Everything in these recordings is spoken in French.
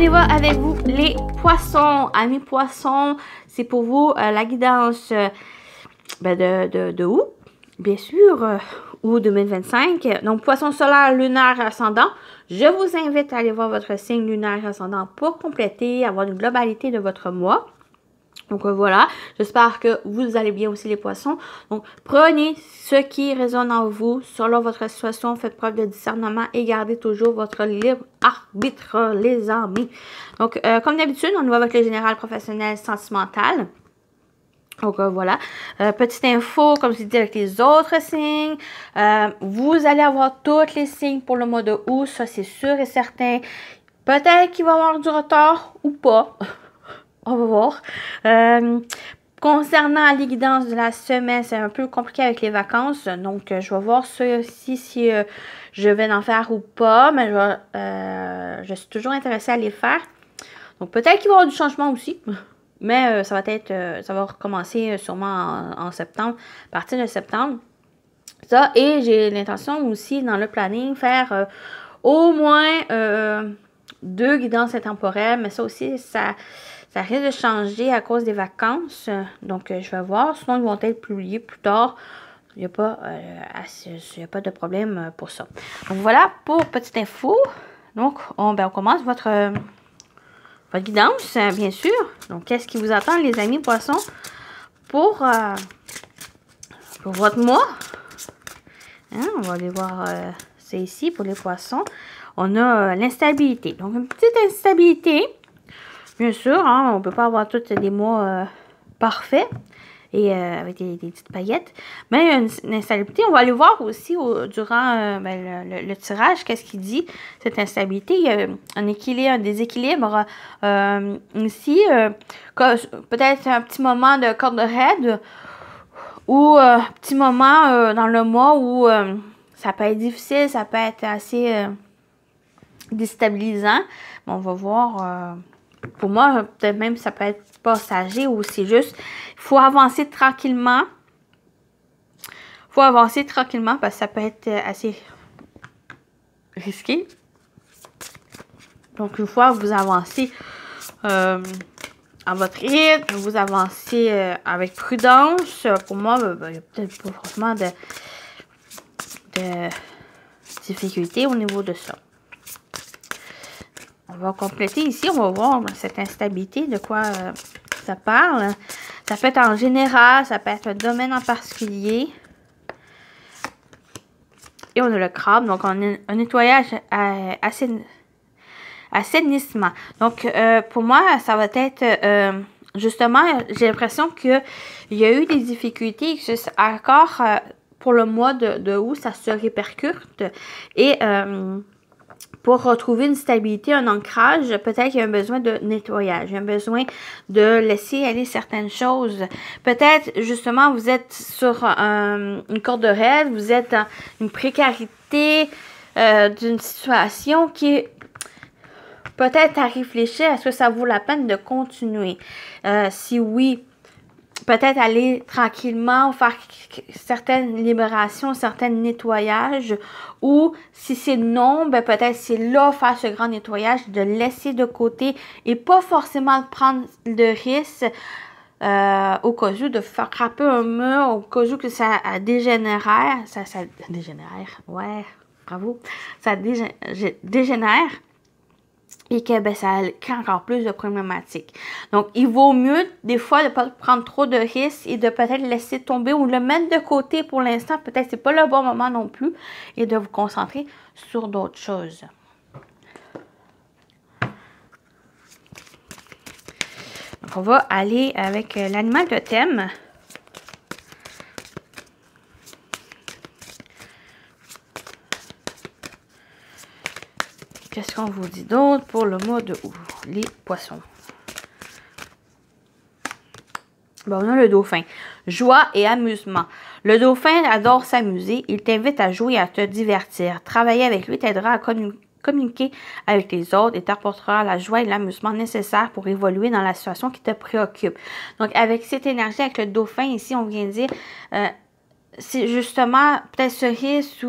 y va avec vous, les poissons. Amis poissons, c'est pour vous la guidance de août, bien sûr, août 2025. Donc, poisson solaire, lunaire, ascendant. Je vous invite à aller voir votre signe lunaire ascendant pour compléter, avoir une globalité de votre mois. Donc voilà, j'espère que vous allez bien aussi les poissons. Donc prenez ce qui résonne en vous, selon votre situation, faites preuve de discernement et gardez toujours votre libre arbitre, les amis. Donc comme d'habitude, on y va avec le général professionnel sentimental. Donc voilà, petite info, comme je dis avec les autres signes, vous allez avoir tous les signes pour le mois de août, ça c'est sûr et certain. Peut-être qu'il va y avoir du retard ou pas. On va voir. Concernant les guidances de la semaine, c'est un peu compliqué avec les vacances. Donc, je vais voir si je vais en faire ou pas. Mais je suis toujours intéressée à les faire. Donc, peut-être qu'il va y avoir du changement aussi. Mais ça va recommencer sûrement en septembre, à partir de septembre. Ça, et j'ai l'intention aussi dans le planning faire au moins 2 guidances intemporelles. Mais ça aussi, ça risque de changer à cause des vacances. Donc, je vais voir. Sinon, ils vont être publiés plus tard. Il n'y a pas de problème pour ça. Donc, voilà pour petite info. Donc, on commence votre guidance, bien sûr. Donc, qu'est-ce qui vous attend, les amis poissons, pour votre mois? Hein, on va aller voir c'est ici pour les poissons. On a l'instabilité. Donc, une petite instabilité. Bien sûr, hein, on ne peut pas avoir tous des mois parfaits et avec des petites paillettes. Mais une instabilité, on va aller voir aussi durant le tirage, qu'est-ce qu'il dit, cette instabilité. Il y a un déséquilibre ici. Peut-être un petit moment de corde raide ou un petit moment dans le mois où ça peut être difficile, ça peut être assez déstabilisant. Mais on va voir... Pour moi, peut-être même ça peut être passager ou c'est juste, il faut avancer tranquillement. Il faut avancer tranquillement parce que ça peut être assez risqué. Donc, une fois que vous avancez à votre rythme, vous avancez avec prudence. Pour moi, il n'y a peut-être pas forcément de difficulté au niveau de ça. On va compléter ici, on va voir cette instabilité, de quoi ça parle. Ça peut être en général, ça peut être un domaine en particulier. Et on a le crabe, donc on a un nettoyage assainissement. Donc pour moi, ça va être justement, j'ai l'impression qu'il y a eu des difficultés, encore pour le mois de août, ça se répercute. Et pour retrouver une stabilité, un ancrage, peut-être qu'il y a un besoin de nettoyage, il y a un besoin de laisser aller certaines choses. Peut-être, justement, vous êtes sur une corde raide, vous êtes dans une précarité d'une situation qui est peut-être à réfléchir, est-ce que ça vaut la peine de continuer? Si oui, peut-être aller tranquillement, faire certaines libérations, certains nettoyages. Ou si c'est non, ben peut-être c'est là faire ce grand nettoyage, de laisser de côté et pas forcément prendre de risque au cas où de faire craper un mur, au cas où que ça dégénère. Ça dégénère, ouais, bravo. Ça dégénère. Et que ça crée encore plus de problématiques. Donc, il vaut mieux, des fois, de ne pas prendre trop de risques et de peut-être laisser tomber ou le mettre de côté pour l'instant. Peut-être que ce n'est pas le bon moment non plus. Et de vous concentrer sur d'autres choses. Donc, on va aller avec l'animal de thème. Qu'est-ce qu'on vous dit d'autre pour le mois de août? Les poissons. Bon, on a le dauphin. Joie et amusement. Le dauphin adore s'amuser. Il t'invite à jouer et à te divertir. Travailler avec lui t'aidera à communiquer avec les autres et t'apportera la joie et l'amusement nécessaires pour évoluer dans la situation qui te préoccupe. Donc, avec cette énergie, avec le dauphin, ici, on vient dire, c'est justement peut-être ce risque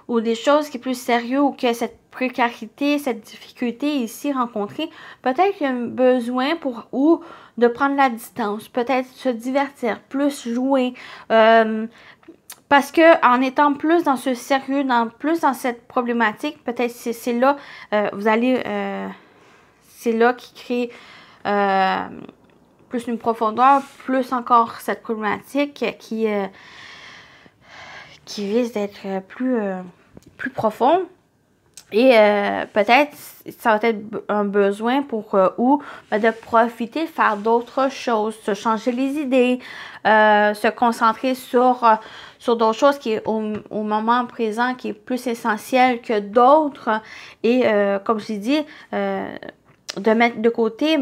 ou des choses qui sont plus sérieuses ou que cette précarité, cette difficulté ici rencontrée, peut-être qu'il y a un besoin ou de prendre la distance, peut-être se divertir, plus jouer, parce que en étant plus dans ce sérieux, plus dans cette problématique, peut-être c'est là, vous allez, c'est là qui crée plus une profondeur, plus encore cette problématique qui risque d'être plus profonde. Et peut-être, ça va être un besoin pour de profiter, faire d'autres choses, se changer les idées, se concentrer sur d'autres choses qui est au moment présent, qui est plus essentiel que d'autres. Et comme je l'ai dit, de mettre de côté,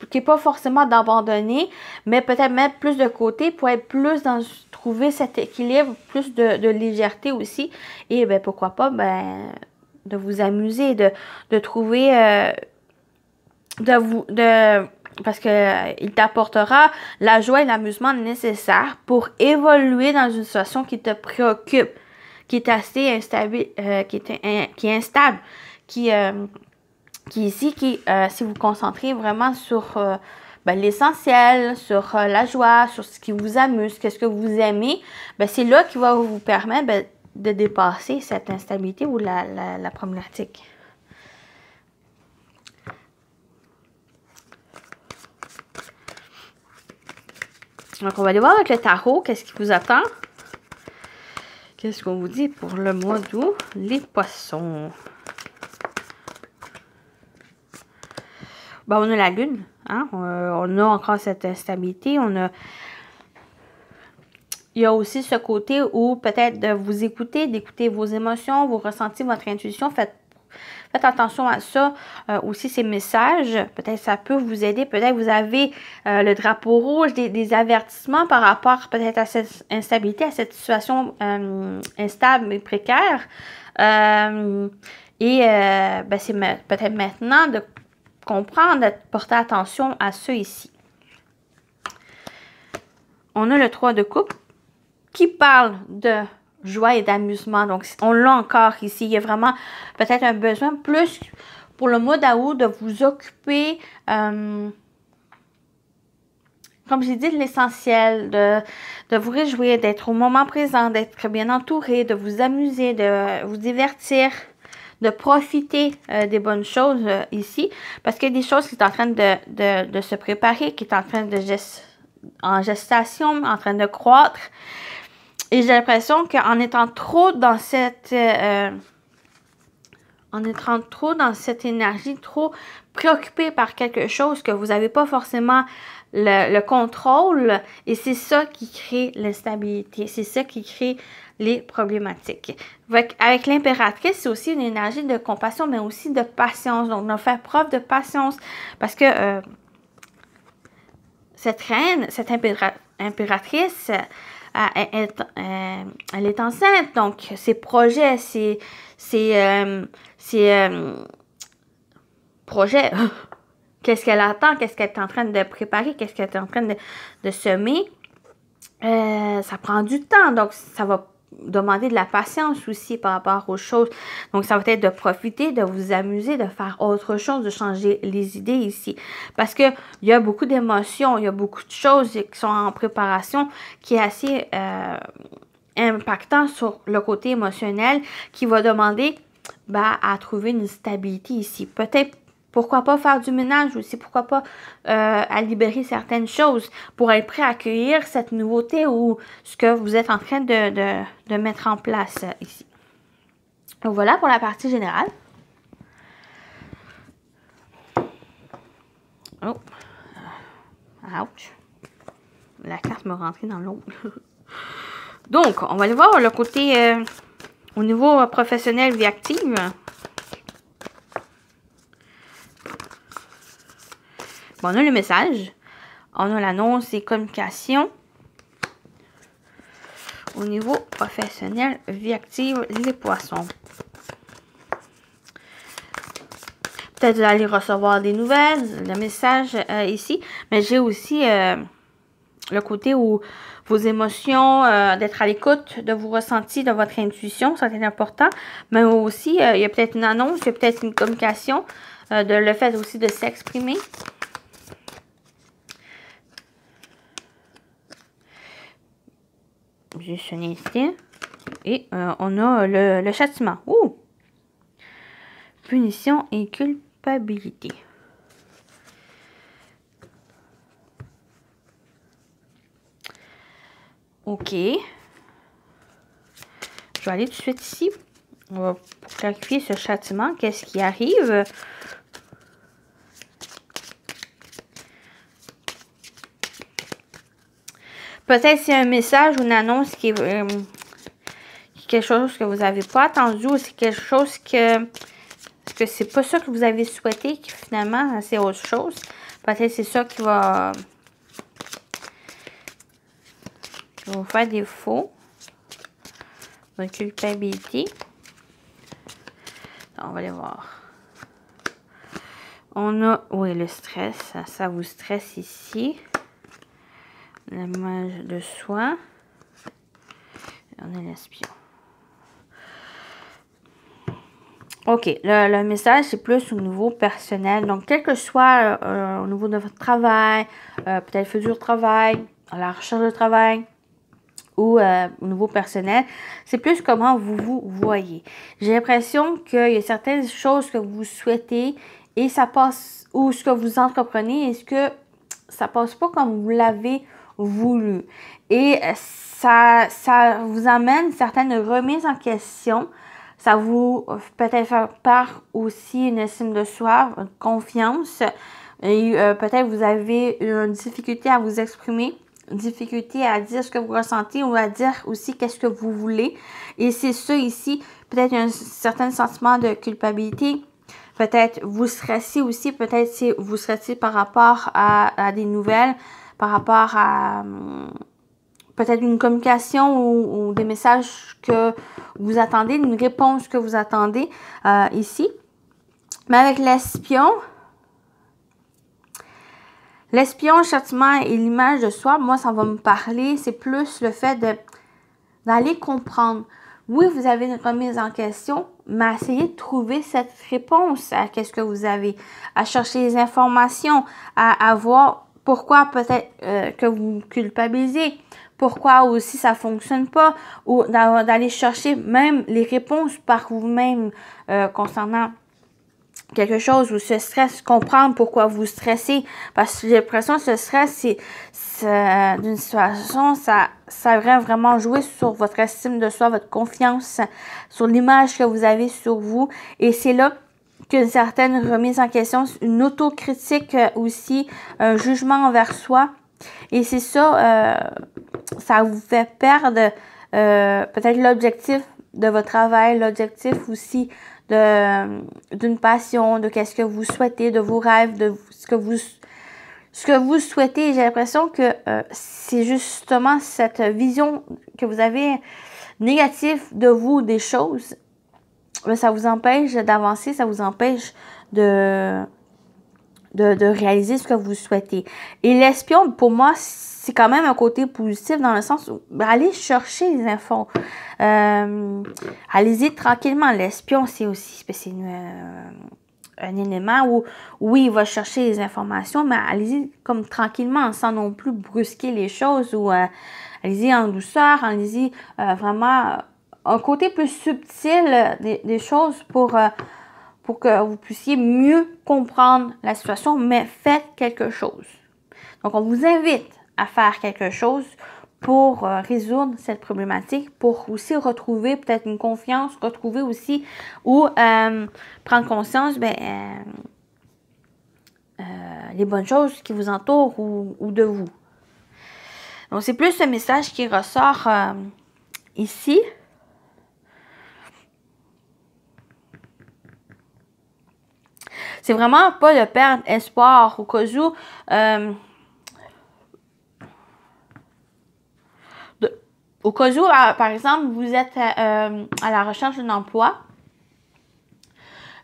qui n'est pas forcément d'abandonner, mais peut-être mettre plus de côté pour être plus dans trouver cet équilibre, plus de légèreté aussi. Et ben pourquoi pas, de vous amuser, de trouver, parce que il t'apportera la joie et l'amusement nécessaires pour évoluer dans une situation qui te préoccupe, qui est assez instable, qui est instable, qui ici, si vous vous concentrez vraiment sur l'essentiel, sur la joie, sur ce qui vous amuse, qu'est-ce que vous aimez, c'est là qui va vous permettre de dépasser cette instabilité ou la problématique. Donc, on va aller voir avec le tarot, qu'est-ce qui vous attend. Qu'est-ce qu'on vous dit pour le mois d'août? Les poissons. On a la lune, hein? On a encore cette instabilité, il y a aussi ce côté où peut-être de vous écouter, d'écouter vos émotions, vos ressentis, votre intuition. Faites attention à ça. Aussi, ces messages, peut-être ça peut vous aider. Peut-être vous avez le drapeau rouge, des avertissements par rapport peut-être à cette instabilité, à cette situation instable et précaire. C'est peut-être maintenant de comprendre, de porter attention à ça ici. On a le 3 de coupe qui parle de joie et d'amusement. Donc, on l'a encore ici. Il y a vraiment peut-être un besoin plus pour le mois d'août de vous occuper, comme j'ai dit, de l'essentiel, de vous réjouir, d'être au moment présent, d'être bien entouré, de vous amuser, de vous divertir, de profiter des bonnes choses ici. Parce qu'il y a des choses qui sont en train de se préparer, qui sont en train en gestation, en train de croître. Et j'ai l'impression qu'en étant trop dans cette énergie, trop préoccupé par quelque chose que vous n'avez pas forcément le contrôle, et c'est ça qui crée l'instabilité, c'est ça qui crée les problématiques. Avec l'impératrice, c'est aussi une énergie de compassion, mais aussi de patience. Donc, on va faire preuve de patience parce que cette reine, cette impératrice, elle est enceinte, donc ses projets, ses projets, qu'est-ce qu'elle attend, qu'est-ce qu'elle est en train de préparer, qu'est-ce qu'elle est en train de semer, ça prend du temps, donc ça va demander de la patience aussi par rapport aux choses. Donc, ça va être de profiter, de vous amuser, de faire autre chose, de changer les idées ici. Parce que il y a beaucoup d'émotions, il y a beaucoup de choses qui sont en préparation qui est assez impactant sur le côté émotionnel qui va demander à trouver une stabilité ici. Peut-être pourquoi pas faire du ménage aussi, pourquoi pas à libérer certaines choses pour être prêt à accueillir cette nouveauté ou ce que vous êtes en train de mettre en place ici. Donc voilà pour la partie générale. Oh, ouch, la carte me rentrait dans l'autre. Donc, on va aller voir le côté au niveau professionnel, vie active. Bon, on a le message, on a l'annonce et communication. Au niveau professionnel, vie active, les poissons. Peut-être vous allez recevoir des nouvelles, le message ici, mais j'ai aussi le côté où vos émotions, d'être à l'écoute de vos ressentis, de votre intuition, ça c'est important. Mais aussi, il y a peut-être une annonce, il y a peut-être une communication, de le fait aussi de s'exprimer. Juste un instant. Et on a le châtiment. Ouh! Punition et culpabilité. OK. Je vais aller tout de suite ici. On va pour clarifier ce châtiment. Qu'est-ce qui arrive? Peut-être c'est un message ou une annonce qui est quelque chose que vous n'avez pas attendu ou c'est quelque chose que c'est pas ça que vous avez souhaité, que finalement c'est autre chose. Peut-être c'est ça qui va vous faire défaut. Votre culpabilité. On va aller voir. On a, oui, le stress. Ça vous stresse ici. L'image de soi. Et on a l'espion. OK. Le message, c'est plus au niveau personnel. Donc, quel que soit au niveau de votre travail, peut-être futur travail, à la recherche de travail, ou au niveau personnel, c'est plus comment vous vous voyez. J'ai l'impression qu'il y a certaines choses que vous souhaitez et ça passe, ou ce que vous entreprenez, est-ce que ça passe pas comme vous l'avez voulu. Et ça vous amène certaines remises en question. Ça vous peut-être faire part aussi une estime de soi, une confiance. Et peut-être vous avez une difficulté à vous exprimer, une difficulté à dire ce que vous ressentez ou à dire aussi qu'est-ce que vous voulez. Et c'est ça ici, peut-être un certain sentiment de culpabilité. Peut-être vous stressez aussi, peut-être si vous stressez par rapport à des nouvelles, par rapport à peut-être une communication ou des messages que vous attendez, une réponse que vous attendez ici. Mais avec l'espion, le châtiment et l'image de soi, moi, ça va me parler. C'est plus le fait d'aller comprendre. Oui, vous avez une remise en question, mais essayez de trouver cette réponse à qu'est-ce que vous avez, à chercher les informations, à voir pourquoi peut-être que vous culpabilisez, pourquoi aussi ça fonctionne pas, ou d'aller chercher même les réponses par vous-même concernant quelque chose ou ce stress, comprendre pourquoi vous stressez, parce que j'ai l'impression que ce stress, c'est d'une situation, ça va vraiment jouer sur votre estime de soi, votre confiance, sur l'image que vous avez sur vous, et c'est là qu'une certaine remise en question, une autocritique aussi, un jugement envers soi, et c'est ça, ça vous fait perdre peut-être l'objectif de votre travail, l'objectif aussi d'une passion, de qu'est-ce que vous souhaitez, de vos rêves, de ce que vous souhaitez. J'ai l'impression que c'est justement cette vision que vous avez négative de vous, des choses, ça vous empêche d'avancer, ça vous empêche de réaliser ce que vous souhaitez. Et l'espion, pour moi, c'est quand même un côté positif dans le sens où allez chercher les infos. Allez-y tranquillement. L'espion, c'est aussi un élément où, oui, il va chercher les informations, mais allez-y comme tranquillement, sans non plus brusquer les choses, ou allez-y en douceur, allez-y vraiment un côté plus subtil des choses pour que vous puissiez mieux comprendre la situation, mais faites quelque chose. Donc, on vous invite à faire quelque chose pour résoudre cette problématique, pour aussi retrouver peut-être une confiance, retrouver aussi ou prendre conscience les bonnes choses qui vous entourent ou de vous. Donc, c'est plus ce message qui ressort ici. C'est vraiment pas de perdre espoir au cas où par exemple, vous êtes à la recherche d'un emploi,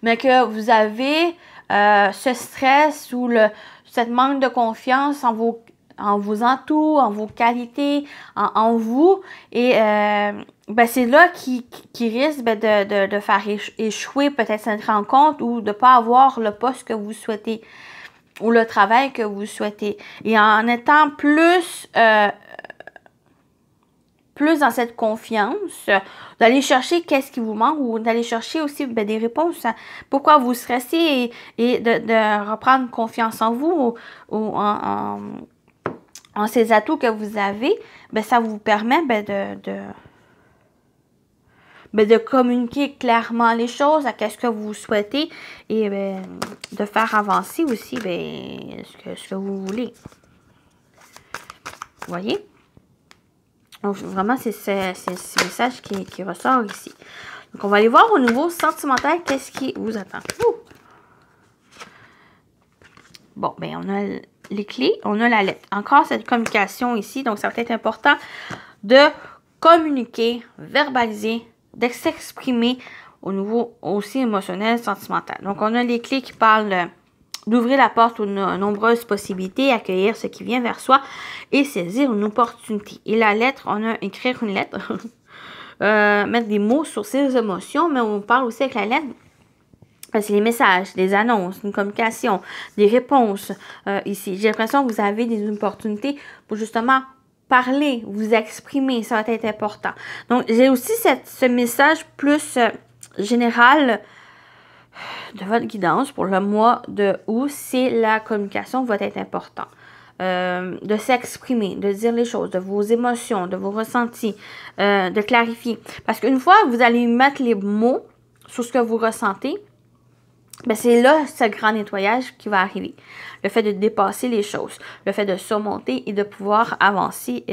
mais que vous avez ce stress ou cette manque de confiance en en vous entoure, en vos qualités, en vous. Et c'est là qui risque de faire échouer peut-être cette rencontre ou de ne pas avoir le poste que vous souhaitez ou le travail que vous souhaitez. Et en étant plus dans cette confiance, d'aller chercher qu'est-ce qui vous manque ou d'aller chercher aussi des réponses à pourquoi vous stressez et de reprendre confiance en vous ou en ces atouts que vous avez, ça vous permet de communiquer clairement les choses à qu'est-ce que vous souhaitez et de faire avancer aussi ce que vous voulez. Vous voyez? Donc, vraiment, c'est ce message qui ressort ici. Donc, on va aller voir au niveau sentimental, qu'est-ce qui vous attend. Ouh! Bon, on a les clés, on a la lettre. Encore cette communication ici, donc ça va être important de communiquer, verbaliser, de s'exprimer au niveau aussi émotionnel, sentimental. Donc, on a les clés qui parlent d'ouvrir la porte aux nombreuses possibilités, accueillir ce qui vient vers soi et saisir une opportunité. Et la lettre, on a écrire une lettre, mettre des mots sur ses émotions, mais on parle aussi avec la lettre. C'est les messages, des annonces, une communication, des réponses ici. J'ai l'impression que vous avez des opportunités pour justement parler, vous exprimer, ça va être important. Donc, j'ai aussi ce message plus général de votre guidance pour le mois de août, c'est la communication va être important. De s'exprimer, de dire les choses, de vos émotions, de vos ressentis, de clarifier. Parce qu'une fois que vous allez mettre les mots sur ce que vous ressentez, c'est là ce grand nettoyage qui va arriver. Le fait de dépasser les choses, le fait de surmonter et de pouvoir avancer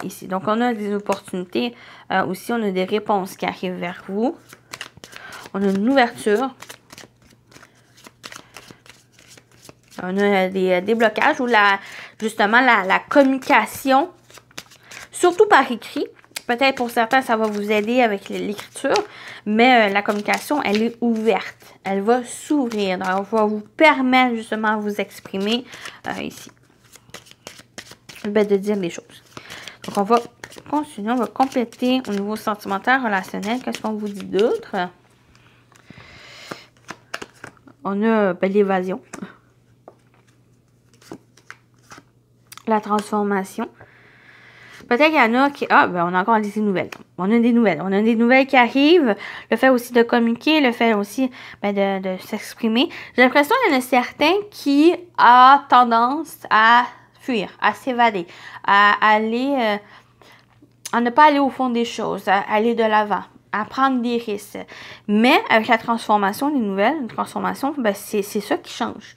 ici. Donc, on a des opportunités aussi, on a des réponses qui arrivent vers vous. On a une ouverture. On a des déblocages ou justement la communication, surtout par écrit. Peut-être pour certains, ça va vous aider avec l'écriture, mais la communication, elle est ouverte. Elle va s'ouvrir. Donc, elle va vous permettre justement de vous exprimer ici. De dire les choses. Donc, on va continuer, on va compléter au niveau sentimental, relationnel. Qu'est-ce qu'on vous dit d'autre? On a l'évasion. La transformation. Peut-être qu'il y en a qui... on a encore des nouvelles. On a des nouvelles. On a des nouvelles qui arrivent. Le fait aussi de communiquer, le fait aussi de s'exprimer. J'ai l'impression qu'il y en a certains qui ont tendance à fuir, à s'évader, à aller... à ne pas aller au fond des choses, à aller de l'avant, à prendre des risques. Mais avec la transformation, les nouvelles transformations, c'est ça qui change.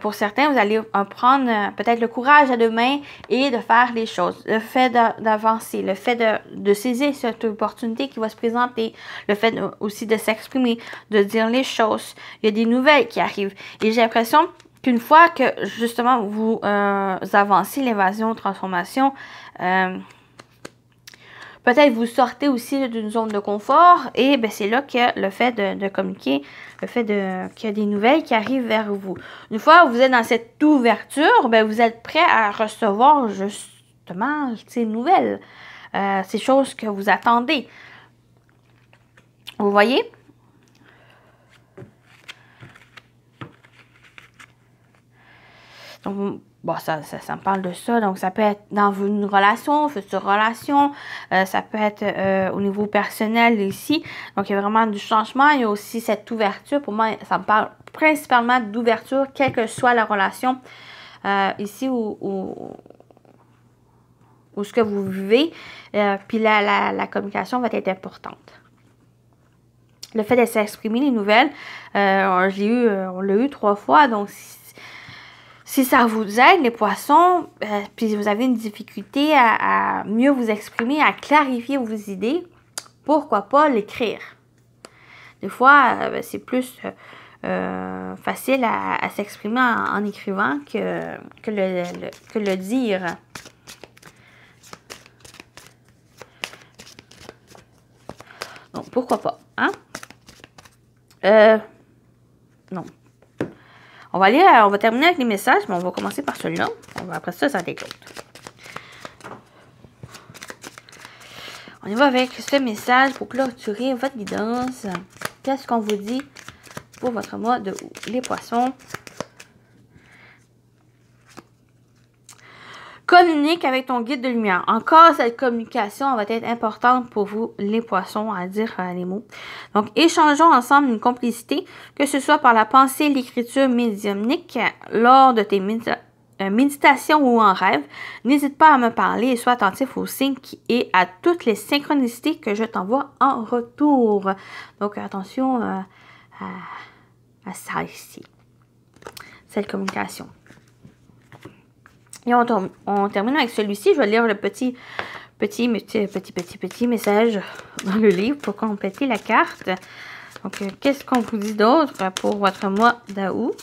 Pour certains, vous allez prendre peut-être le courage à deux mains et de faire les choses. Le fait d'avancer, le fait de saisir cette opportunité qui va se présenter, le fait aussi de s'exprimer, de dire les choses. Il y a des nouvelles qui arrivent. Et j'ai l'impression qu'une fois que justement vous avancez l'évasion, transformation, peut-être vous sortez aussi d'une zone de confort et c'est là que le fait de communiquer, le fait qu'il y a des nouvelles qui arrivent vers vous. Une fois que vous êtes dans cette ouverture, vous êtes prêt à recevoir justement ces nouvelles, ces choses que vous attendez. Vous voyez? Donc, ça me parle de ça. Donc, ça peut être dans une relation, future relation. Ça peut être au niveau personnel ici. Donc, il y a vraiment du changement. Il y a aussi cette ouverture. Pour moi, ça me parle principalement d'ouverture, quelle que soit la relation ici ou ce que vous vivez. Puis, la communication va être importante. Le fait de s'exprimer les nouvelles, on l'a eu 3 fois. Donc, si ça vous aide, les poissons, puis vous avez une difficulté à mieux vous exprimer, à clarifier vos idées, pourquoi pas l'écrire? Des fois, c'est plus facile à s'exprimer en écrivant que le dire. Donc, pourquoi pas, hein? Non. On va terminer avec les messages, mais on va commencer par celui-là. Après ça, ça va être l'autre. On y va avec ce message pour clôturer votre guidance. Qu'est-ce qu'on vous dit pour votre mois de août? Les poissons. Communique avec ton guide de lumière. Encore, cette communication va être importante pour vous, les poissons, à dire les mots. Donc, échangeons ensemble une complicité, que ce soit par la pensée, l'écriture médiumnique, lors de tes méditations ou en rêve. N'hésite pas à me parler et sois attentif aux signes et à toutes les synchronicités que je t'envoie en retour. Donc, attention à ça ici. Cette communication. Et on termine avec celui-ci. Je vais lire le petit message dans le livre pour compléter la carte. Donc, qu'est-ce qu'on vous dit d'autre pour votre mois d'août?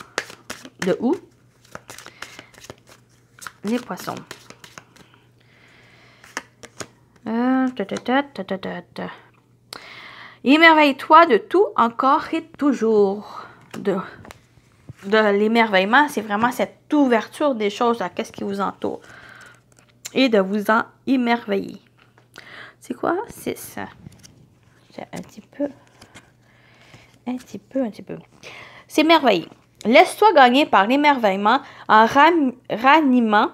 Les poissons. Émerveille-toi de tout, encore et toujours. De l'émerveillement, c'est vraiment cette ouverture des choses à ce qui vous entoure. Et de vous en émerveiller. C'est quoi? C'est ça. C'est un petit peu. S'émerveiller. Laisse-toi gagner par l'émerveillement en ranimant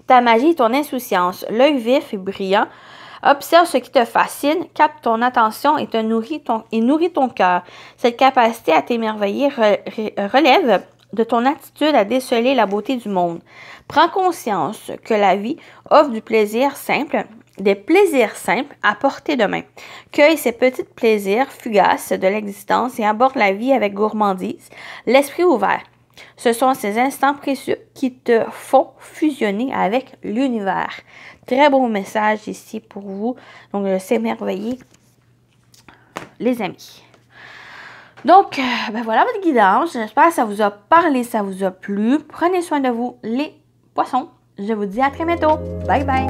ta magie et ton insouciance. L'œil vif et brillant. Observe ce qui te fascine, capte ton attention et nourrit ton cœur. Cette capacité à t'émerveiller relève de ton attitude à déceler la beauté du monde. Prends conscience que la vie offre des plaisirs simples à portée de main. Cueille ces petits plaisirs fugaces de l'existence et aborde la vie avec gourmandise, l'esprit ouvert. Ce sont ces instants précieux qui te font fusionner avec l'univers. Très beau message ici pour vous. Donc, s'émerveiller, les amis. Donc, ben voilà votre guidance. J'espère que ça vous a parlé, ça vous a plu. Prenez soin de vous, les poissons. Je vous dis à très bientôt. Bye bye.